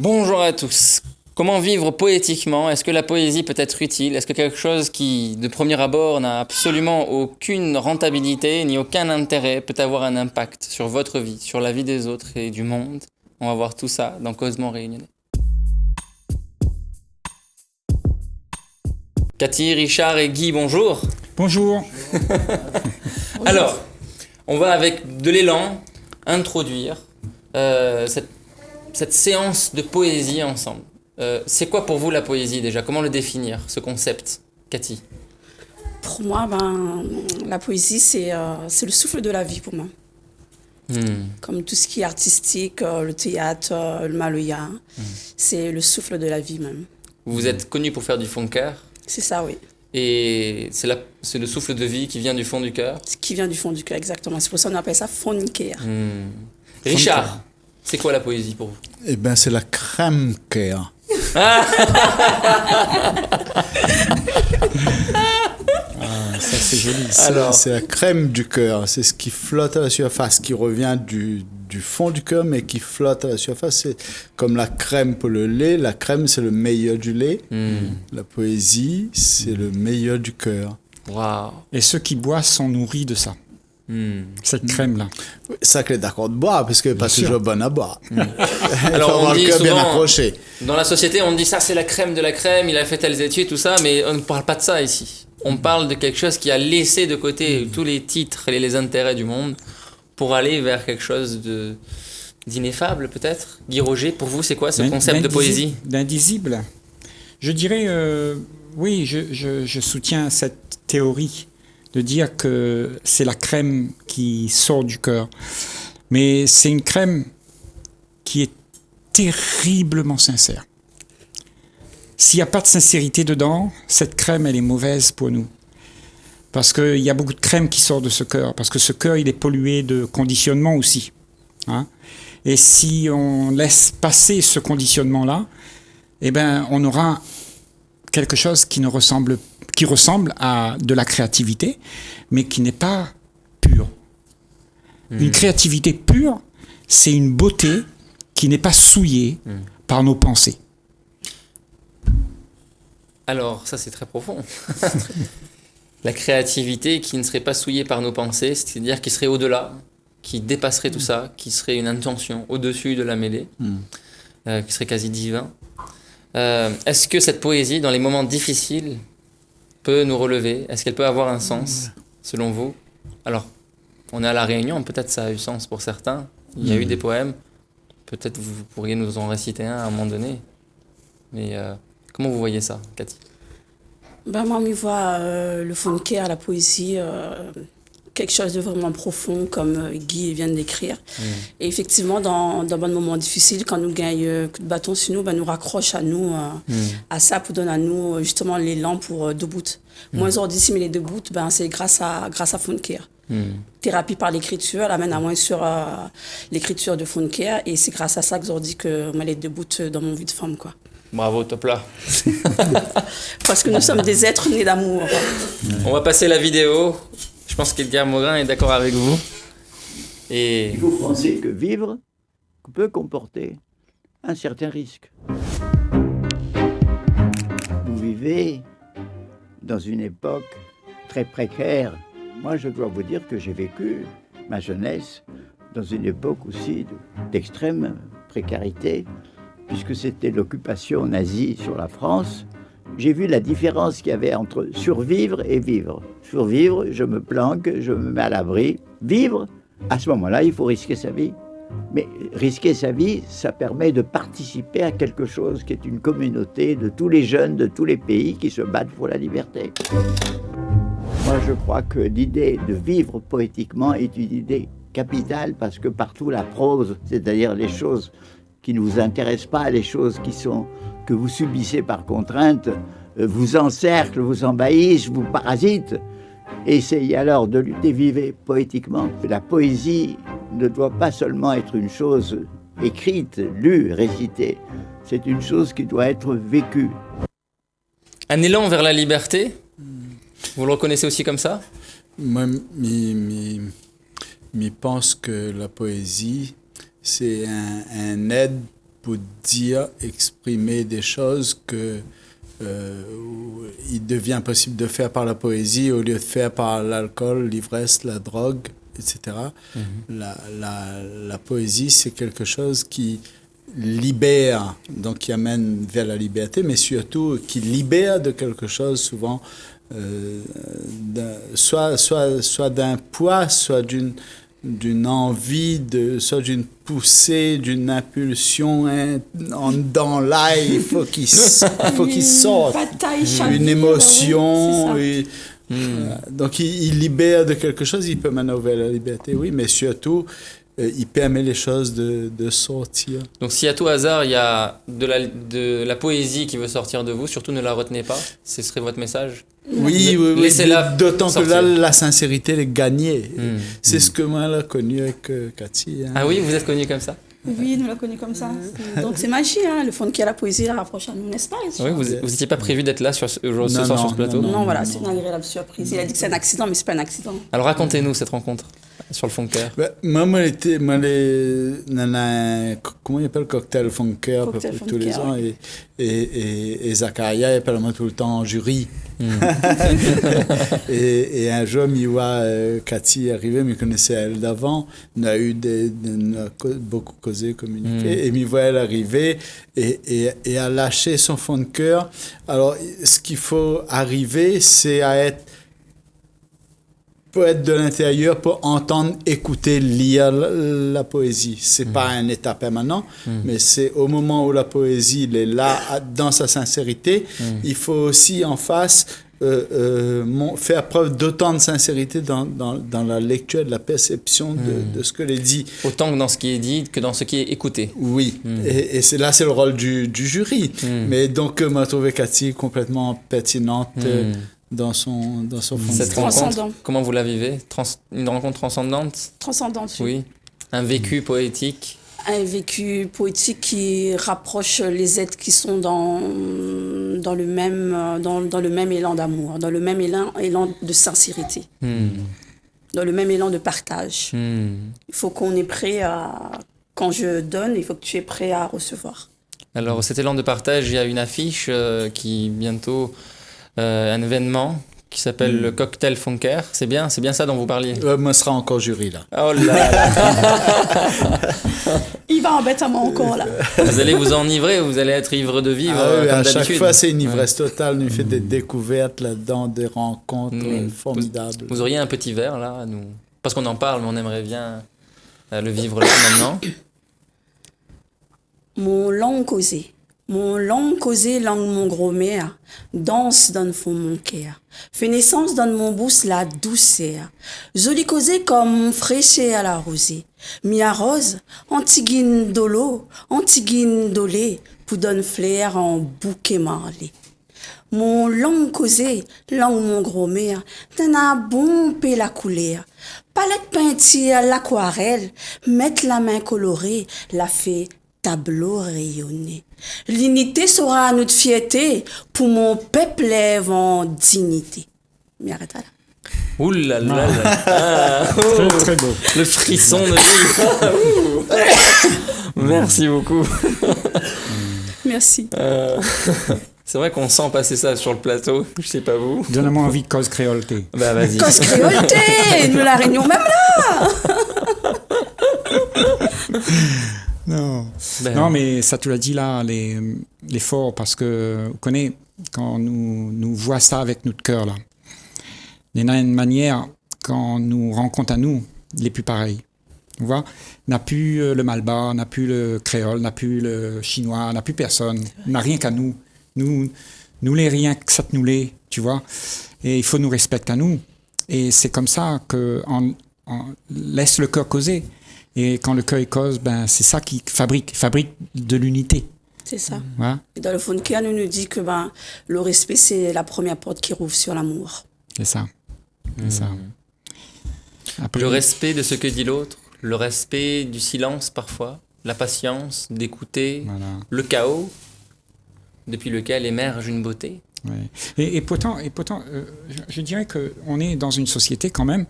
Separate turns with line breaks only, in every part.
Bonjour à tous. Comment vivre poétiquement? Est-ce que la poésie peut être utile? Est-ce que quelque chose qui, de premier abord, n'a absolument aucune rentabilité ni aucun intérêt peut avoir un impact sur votre vie, sur la vie des autres et du monde? On va voir tout ça dans Causements réunionnais. Cathy, Richard et Guy, bonjour.
Bonjour.
Alors, on va avec de l'élan introduire cette séance de poésie ensemble. C'est quoi pour vous la poésie déjà? Comment le définir, ce concept, Cathy?
Pour moi, la poésie, c'est le souffle de la vie pour moi. Comme tout ce qui est artistique, le théâtre, le maloya, c'est le souffle de la vie même.
Vous êtes connu pour faire du fond de cœur.
C'est ça, oui.
Et c'est le souffle de vie qui vient du fond du cœur.
Ce qui vient du fond du cœur, exactement. C'est pour ça qu'on appelle ça fond de cœur.
Richard, c'est quoi la poésie pour vous?
Eh bien, c'est la crème cœur.
Ça c'est joli.
C'est la crème du cœur. C'est ce qui flotte à la surface, qui revient du fond du cœur, mais qui flotte à la surface. C'est comme la crème pour le lait. La crème, c'est le meilleur du lait. La poésie, c'est le meilleur du cœur.
Waouh.
Et ceux qui boivent sont nourris de ça. Cette crème-là.
Ça que est d'accord de boire, parce que pas toujours bon à boire. Il
Alors,
faut avoir
on
le
dit
cœur bien
souvent,
accroché.
dans la société, on dit ça c'est la crème de la crème, il a fait telles études, tout ça, mais on ne parle pas de ça ici. On parle de quelque chose qui a laissé de côté tous les titres et les intérêts du monde pour aller vers quelque chose d'ineffable peut-être. Guy Roger, pour vous c'est quoi ce concept de poésie?
D'indisible. Je dirais, oui, je soutiens cette théorie de dire que c'est la crème qui sort du cœur. Mais c'est une crème qui est terriblement sincère. S'il n'y a pas de sincérité dedans, cette crème, elle est mauvaise pour nous. Parce qu'il y a beaucoup de crème qui sort de ce cœur. Parce que ce cœur, il est pollué de conditionnement aussi. Hein? Et si on laisse passer ce conditionnement-là, eh ben, on aura quelque chose qui ressemble à de la créativité, mais qui n'est pas pure. Une créativité pure, c'est une beauté qui n'est pas souillée par nos pensées.
Alors, ça c'est très profond. La créativité qui ne serait pas souillée par nos pensées, c'est-à-dire qui serait au-delà, qui dépasserait tout ça, qui serait une intention au-dessus de la mêlée, qui serait quasi divin. Est-ce que cette poésie, dans les moments difficiles, peut nous relever? Est-ce qu'elle peut avoir un sens, selon vous? Alors, on est à La Réunion, peut-être ça a eu sens pour certains. Il y a eu des poèmes. Peut-être vous pourriez nous en réciter un à un moment donné. Mais comment vous voyez ça, Cathy?
Moi, je vois le fond de cœur, la poésie, quelque chose de vraiment profond, comme Guy vient de l'écrire. Et effectivement, dans des moments difficiles, quand nous gagnons un coup de bâton sur nous, nous raccroche à nous, à ça, pour donner à nous justement l'élan pour debout. Moi, aujourd'hui, si mais les debout, c'est grâce à fond de cœur. Thérapie par l'écriture, elle amène à moi sur l'écriture de fond de cœur. Et c'est grâce à ça que aujourd'hui que moi, les debout dans mon vie de femme, quoi.
Bravo, top là.
Parce que nous sommes des êtres nés d'amour.
On va passer la vidéo. Je pense qu'Edgar Morin est d'accord avec vous. Et
vous pensez que vivre peut comporter un certain risque. Vous vivez dans une époque très précaire. Moi, je dois vous dire que j'ai vécu ma jeunesse dans une époque aussi d'extrême précarité, puisque c'était l'occupation nazie sur la France. J'ai vu la différence qu'il y avait entre survivre et vivre. Survivre, je me planque, je me mets à l'abri. Vivre, à ce moment-là, il faut risquer sa vie. Mais risquer sa vie, ça permet de participer à quelque chose qui est une communauté de tous les jeunes de tous les pays qui se battent pour la liberté. Moi, je crois que l'idée de vivre poétiquement est une idée capitale, parce que partout la prose, c'est-à-dire les choses qui ne vous intéressent pas, les choses que vous subissez par contrainte, vous encerclent, vous envahissent, vous parasitent. Essayez alors de lutter, vivez poétiquement. La poésie ne doit pas seulement être une chose écrite, lue, récitée. C'est une chose qui doit être vécue.
un élan vers la liberté, vous le reconnaissez aussi comme ça?
Moi, je pense que la poésie, c'est un aide pour dire, exprimer des choses que il devient possible de faire par la poésie au lieu de faire par l'alcool, l'ivresse, la drogue, etc. La poésie, c'est quelque chose qui libère, donc qui amène vers la liberté, mais surtout qui libère de quelque chose souvent, soit d'un poids, soit d'une envie, soit d'une poussée, d'une impulsion en dedans là, il faut qu'il sorte.
Bataille,
Une
chavire,
émotion.
ouais,
Donc il libère de quelque chose, il peut mener vers la liberté, oui, mais surtout, il permet les choses de sortir.
Donc si à tout hasard il y a de la poésie qui veut sortir de vous, surtout ne la retenez pas, ce serait votre message?
Oui,
Laissez-la
d'autant que
sortir.
là, la sincérité, elle est gagnée. C'est ce que moi, j'ai connu avec Cathy. Hein.
Ah oui, vous êtes connu comme ça?
Oui, nous l'a connu comme ça. Donc c'est magie, hein. Le fond qui a la poésie la rapproche à nous, n'est-ce pas?
Oui, vous n'étiez pas prévu d'être là ce soir
Non,
sur ce plateau?
Non, voilà, c'est une agréable surprise. Il a dit que c'est un accident, mais c'est pas un accident.
Alors racontez-nous cette rencontre sur le fond de cœur.
Comment il appelle cocktail Funker à peu
Cocktail
près tous les
Funker,
ans. Et Zakaria, il appelle moi tout le temps en jury. et un jour, il voit Cathy arriver, mais il connaissait elle d'avant. On a eu beaucoup causé, communiqué. Et il voit elle arriver et à lâcher son fond de cœur. Alors, ce qu'il faut arriver, c'est à être poète de l'intérieur pour entendre, écouter, lire la poésie. C'est pas un état permanent, mais c'est au moment où la poésie elle est là, dans sa sincérité, il faut aussi en face faire preuve d'autant de sincérité dans la lecture, de la perception de ce que l'est dit.
Autant que dans ce qui est dit que dans ce qui est écouté.
Oui, et c'est là, c'est le rôle du jury. Mais donc, m'a trouvé Cathy complètement pertinente dans son fond.
Cette rencontre, comment vous la vivez? Une rencontre transcendante?
Transcendante,
Oui. Un vécu poétique?
Un vécu poétique qui rapproche les êtres qui sont dans le même élan d'amour, dans le même élan de sincérité, dans le même élan de partage. Il faut qu'on est prêt à... Quand je donne, il faut que tu es prêt à recevoir.
Alors, cet élan de partage, il y a une affiche qui bientôt... un événement qui s'appelle le Cocktail Funker. C'est bien ça dont vous parliez?
Moi, je serai encore jury, là.
Oh là là.
Il va embêter à moi encore, là.
Vous allez vous enivrer, vous allez être ivre de vivre,
Oui,
comme
à
d'habitude.
chaque fois, c'est une ivresse totale. On fait des découvertes là-dedans, des rencontres formidables.
Vous auriez un petit verre, là, à nous... Parce qu'on en parle, mais on aimerait bien le vivre là, maintenant.
Mon long causé, langue mon gros-mère, danse dans le fond mon cœur, fait naissance dans mon bouche la douceur, joli causé comme fraîcheur à la rosée, mi arrose, antiguine d'olo, antiguine dolé, pour donner flair en bouquet marlé. Mon langue causé, langue mon gros-mère, t'en a bon pé la couleur, palette peinture, l'aquarelle, mettre la main colorée, la fait tableau rayonné. L'unité sera notre fierté pour mon peuple lève en dignité. Mais arrête là.
Ouh là là là. Ah, oh,
Très beau.
le frisson de vie. Merci beaucoup.
Merci.
C'est vrai qu'on sent passer ça sur le plateau. Je sais pas vous.
Donne-moi envie de cause créolté.
Bah vas-y.
Cause créolté, nous la réunion même là.
Non.
Ben,
Non, mais ça, tu l'as dit là, l'effort, parce que, vous connaissez, quand nous voit ça avec notre cœur, là, il y a une manière, quand nous rencontre à nous, il n'est plus pareil. Tu vois, n'a plus le malbar, n'a plus le créole, n'a plus le chinois, n'a plus personne, n'a rien qu'à nous. Nous les rien que ça nous l'est, tu vois. Et il faut nous respecter à nous. Et c'est comme ça qu'on laisse le cœur causer. Et quand le cœur cause, ben, c'est ça qui fabrique de l'unité.
C'est ça.
Voilà.
Et dans le fond de cœur, nous dit que le respect, c'est la première porte qui rouvre sur l'amour.
C'est ça. C'est ça. Après,
le respect de ce que dit l'autre, le respect du silence parfois, la patience d'écouter,
voilà.
le chaos depuis lequel émerge une beauté.
Ouais. Et pourtant, je dirais qu'on est dans une société quand même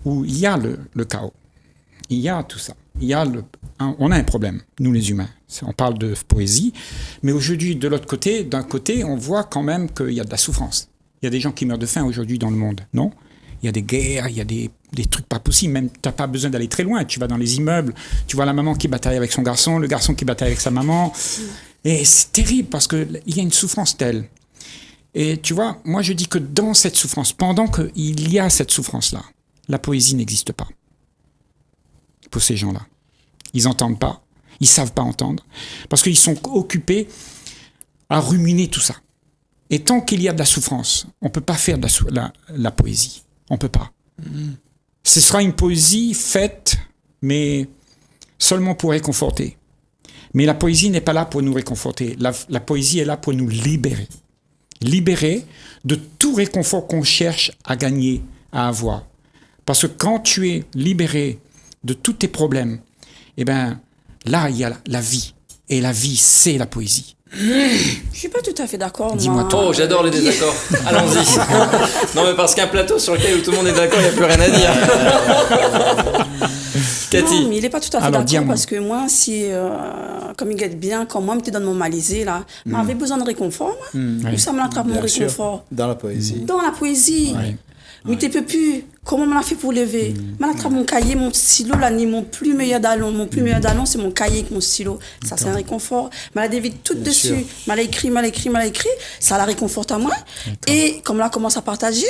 où il y a le chaos. Il y a tout ça. on a un problème, nous les humains. On parle de poésie, mais aujourd'hui, d'un côté, on voit quand même qu'il y a de la souffrance. Il y a des gens qui meurent de faim aujourd'hui dans le monde, non ? Il y a des guerres, il y a des trucs pas possibles. Même, tu n'as pas besoin d'aller très loin. Tu vas dans les immeubles, tu vois la maman qui bataille avec son garçon, le garçon qui bataille avec sa maman. Et c'est terrible parce qu'il y a une souffrance telle. Et tu vois, moi je dis que dans cette souffrance, pendant qu'il y a cette souffrance-là, la poésie n'existe pas. Pour ces gens-là. Ils n'entendent pas, ils ne savent pas entendre, parce qu'ils sont occupés à ruminer tout ça. Et tant qu'il y a de la souffrance, on ne peut pas faire de la poésie. On ne peut pas. Ce sera une poésie faite, mais seulement pour réconforter. Mais la poésie n'est pas là pour nous réconforter. La poésie est là pour nous libérer. Libérer de tout réconfort qu'on cherche à gagner, à avoir. Parce que quand tu es libéré de tous tes problèmes, eh ben, là, il y a la vie. Et la vie, c'est la poésie.
Je suis pas tout à fait d'accord.
Dis-moi
moi.
toi.
Oh, j'adore les désaccords. Allons-y. Non, mais parce qu'un plateau sur lequel tout le monde est d'accord, il n'y a plus rien à dire. Cathy.
Non, mais il n'est pas tout à fait
Alors,
d'accord
dis-moi.
parce que moi, si, comme il guette bien, quand moi, je dans mon malaisé, là, j'avais besoin de réconfort, moi.
Ouais.
Ça me l'attrape mon
Bien sûr,
réconfort.
dans la poésie.
Dans la poésie.
Ouais.
Mais tu peux plus. Comment on l'a fait pour lever? Je l'attrape mon cahier, mon stylo, là, ni mon plus meilleur dallon. Mon plus meilleur dallon, c'est mon cahier avec mon stylo. Ça, c'est un réconfort. Je la dévite tout dessus.
sûr.
Je l'ai écrit. Ça la réconforte à moi. Et comme là, commence à partager,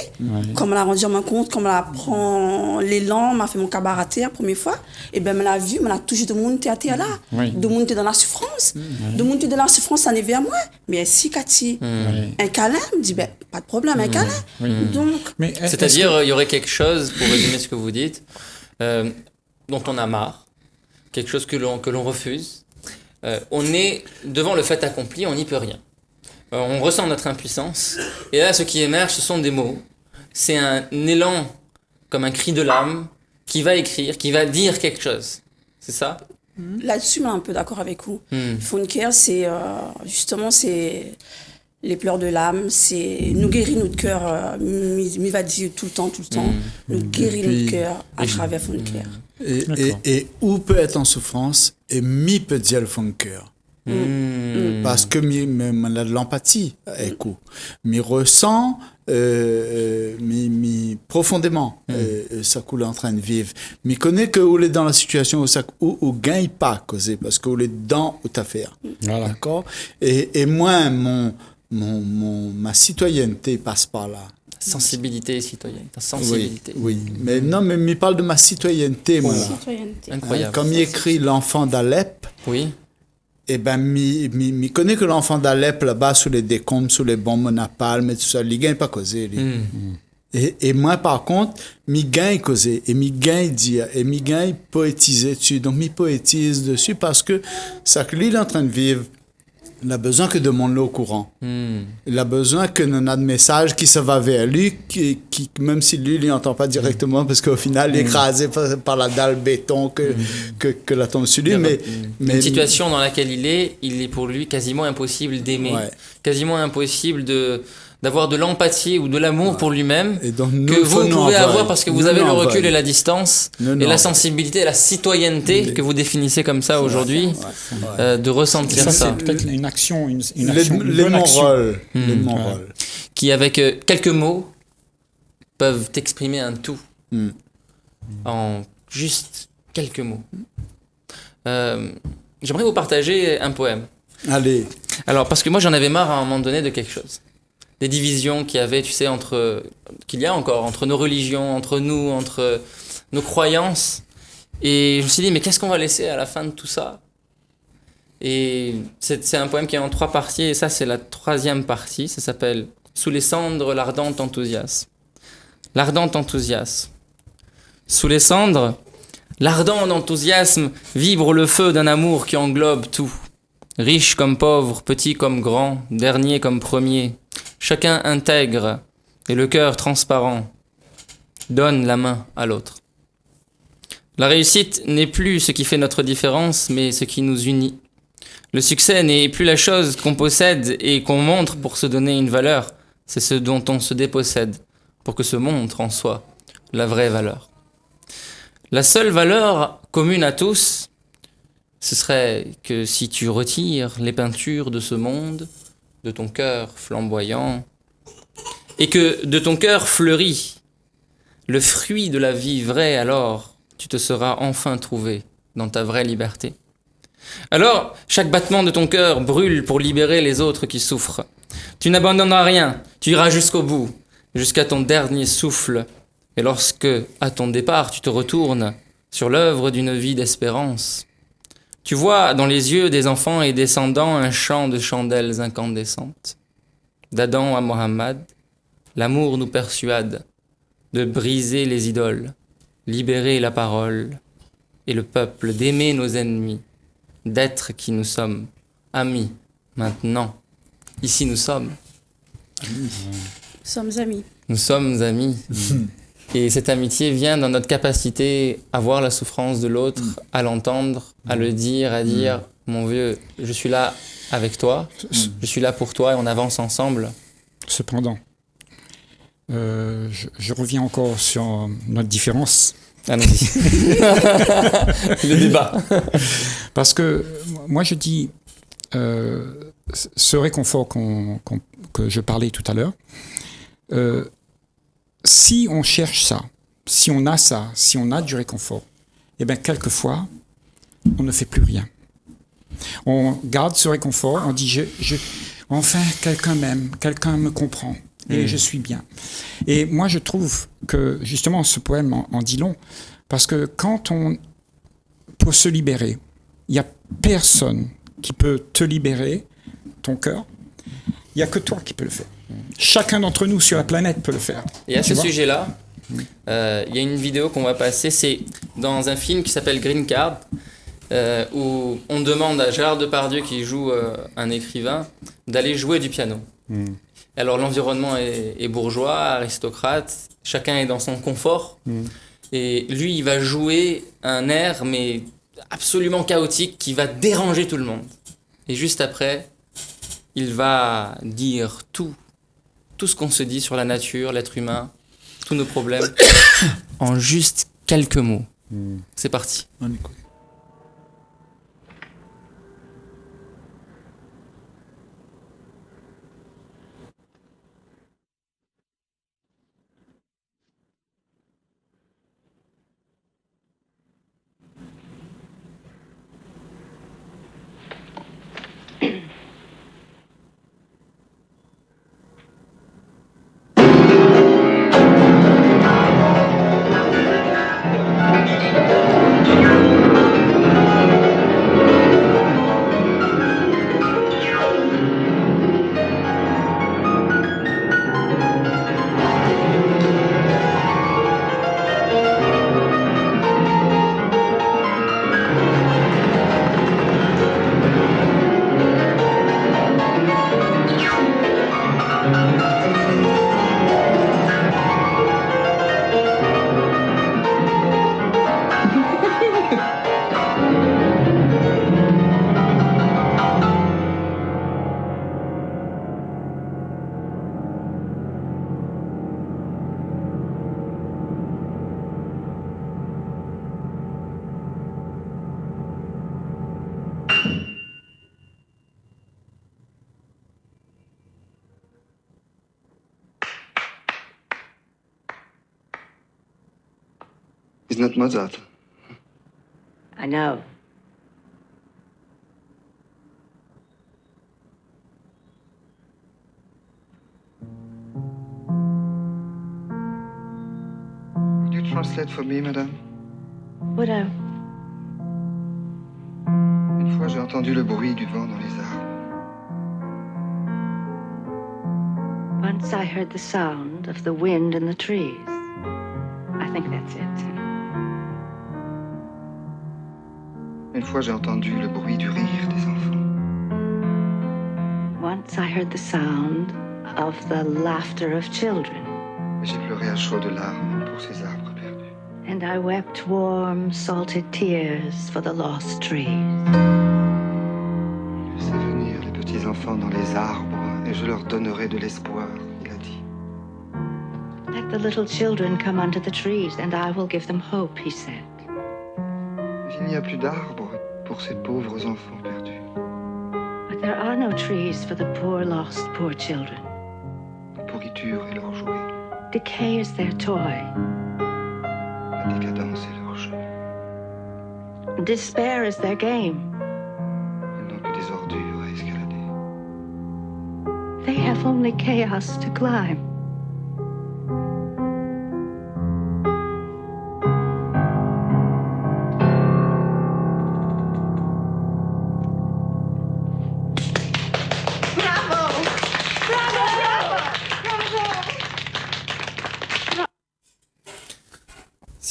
comme là, rendu mon compte, comme là, prend l'élan, m'a fait mon cabaretier la première fois, et ben, me l'a vu, me l'a touché de monde, t'es là.
Oui.
De monde, t'es dans la souffrance. De monde, t'es dans la souffrance, ça n'est vers moi. Mais si, Cathy, un câlin, me dit, ben, pas de problème, un câlin. Donc,
Mais
C'est-à-dire, il y aurait quelque chose, pour résumer ce que vous dites, dont on a marre, quelque chose que l'on refuse. On est devant le fait accompli, on n'y peut rien. On ressent notre impuissance, et là, ce qui émerge, ce sont des mots. C'est un élan, comme un cri de l'âme, qui va écrire, qui va dire quelque chose. C'est ça?
là-dessus, je suis un peu d'accord avec vous. Funker, c'est justement, c'est les pleurs de l'âme, c'est nous guérir notre cœur, mi va dire tout le temps, nous guérir notre cœur à travers Funker.
Et où peut être en souffrance et mi peut dire le fond de cœur. Parce que on a de l'empathie avec vous. Mi ressent profondément ça qu'on est en train de vivre. Mi connaît que vous êtes dans la situation où gagne pas causer parce que vous êtes dans où t'as faire.
Voilà.
D'accord. Et moi ma citoyenneté passe par là.
Sensibilité citoyenne, ta sensibilité.
Oui. Mais non, mais il parle de ma citoyenneté, moi. Là.
Citoyenneté.
Incroyable.
Comme il écrit l'enfant d'Alep,
Oui.
eh ben, mi connaît que l'enfant d'Alep, là-bas, sous les décombres, sous les bombes napalm et tout ça, il gagne pas causé, lui. Et moi, par contre, mi gagne causé, et mi gagne dire, et mi gagne poétiser dessus. Donc, mi poétise dessus parce que ça que lui, il est en train de vivre, il a besoin que de monde au courant. Il a besoin que l'on a de messages qui se va vers lui, qui même si lui, il n'entend pas directement, parce qu'au final, il est écrasé par la dalle béton que la tombe sur lui. Mais
Une situation dans laquelle il est pour lui quasiment impossible d'aimer.
Ouais.
Quasiment impossible d'avoir de l'empathie ou de l'amour pour lui-même
Et donc, nous,
que
il faut
vous
nous
pouvez
envoyer.
avoir parce que vous
Nous
avez le
nous
recul
envoyer.
et la distance
Nous
et
nous
la sensibilité et la citoyenneté que vous définissez comme ça aujourd'hui, de ressentir
Ça,
ça.
c'est peut-être une action, une
les
bonne
mon
action.
rôle. Les mon rôle.
Qui avec quelques mots peuvent exprimer un tout en juste quelques mots. J'aimerais vous partager un poème.
Allez.
Alors, parce que moi, j'en avais marre à un moment donné de quelque chose. Des divisions qu'il y avait, tu sais, qu'il y a encore entre nos religions, entre nous, entre nos croyances. Et je me suis dit, mais qu'est-ce qu'on va laisser à la fin de tout ça? Et c'est un poème qui est en 3 parties, et ça, c'est la 3e partie. Ça s'appelle « Sous les cendres, l'ardent enthousiasme ». L'ardent enthousiasme. Sous les cendres, l'ardent enthousiasme vibre le feu d'un amour qui englobe tout. Riche comme pauvre, petit comme grand, dernier comme premier, chacun intègre et le cœur transparent donne la main à l'autre. La réussite n'est plus ce qui fait notre différence, mais ce qui nous unit. Le succès n'est plus la chose qu'on possède et qu'on montre pour se donner une valeur, c'est ce dont on se dépossède pour que se montre en soi la vraie valeur. La seule valeur commune à tous, ce serait que si tu retires les peintures de ce monde, de ton cœur flamboyant, et que de ton cœur fleurit le fruit de la vie vraie, alors tu te seras enfin trouvé dans ta vraie liberté. Alors, chaque battement de ton cœur brûle pour libérer les autres qui souffrent. Tu n'abandonneras rien, tu iras jusqu'au bout, jusqu'à ton dernier souffle. Et lorsque, à ton départ, tu te retournes sur l'œuvre d'une vie d'espérance, tu vois dans les yeux des enfants et descendants un champ de chandelles incandescentes. D'Adam à Mohammed, l'amour nous persuade de briser les idoles, libérer la parole et le peuple, d'aimer nos ennemis, d'être qui nous sommes, amis, maintenant. Ici nous sommes.
Nous sommes amis.
Nous sommes amis. Et cette amitié vient dans notre capacité à voir la souffrance de l'autre, à l'entendre, à le dire, à dire « Mon vieux, je suis là avec toi, je suis là pour toi et on avance ensemble. »
Cependant, je reviens encore sur notre différence.
Allons-y. Le débat.
Parce que moi je dis, ce réconfort que je parlais tout à l'heure, si on cherche ça, si on a du réconfort, eh bien quelquefois, on ne fait plus rien. On garde ce réconfort, on dit enfin quelqu'un m'aime, quelqu'un me comprend et je suis bien. Et moi je trouve que justement ce poème en dit long, parce que pour se libérer, il n'y a personne qui peut te libérer, ton cœur, il n'y a que toi qui peux le faire. Chacun d'entre nous sur la planète peut le faire.
Et à ce sujet-là, il y a une vidéo qu'on va passer, c'est dans un film qui s'appelle Green Card, où on demande à Gérard Depardieu, qui joue un écrivain, d'aller jouer du piano. Alors l'environnement est bourgeois, aristocrate, chacun est dans son confort, et lui il va jouer un air mais absolument chaotique qui va déranger tout le monde. Et juste après, il va dire tout ce qu'on se dit sur la nature, l'être humain, tous nos problèmes, en juste quelques mots. C'est parti.
On écoute.
He's not Mozart.
I know.
Would you translate for me, madame?
Would I?
Une fois, j'ai entendu le bruit du vent dans les arbres.
Once I heard the sound of the wind in the trees. I think that's it.
Une fois, j'ai entendu le bruit du rire des enfants.
Once I heard the sound of the laughter of children.
Et j'ai pleuré à chaudes larmes pour ces arbres perdus.
And I wept warm, salted tears for the lost trees.
Laissez venir les petits enfants dans les arbres et je leur donnerai de l'espoir, il a dit.
Let the little children come unto the trees, and I will give them hope, he said.
Il n'y a plus d'arbres pour ces pauvres enfants perdus.
But there are no trees for the poor, lost, poor children.
La pourriture est leur jouet,
Decay is their toy.
la décadence est leur jeu.
Despair is their game.
Ils n'ont que des ordures à escalader.
They have only chaos to climb.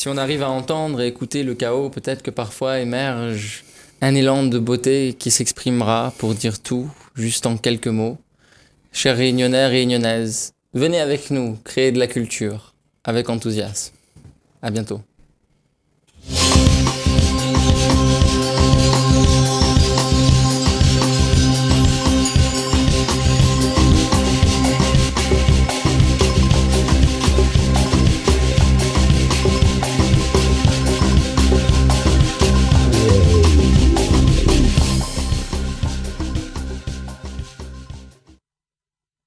Si on arrive à entendre et écouter le chaos, peut-être que parfois émerge un élan de beauté qui s'exprimera pour dire tout, juste en quelques mots. Chers réunionnais, réunionnaises, venez avec nous créer de la culture avec enthousiasme. À bientôt.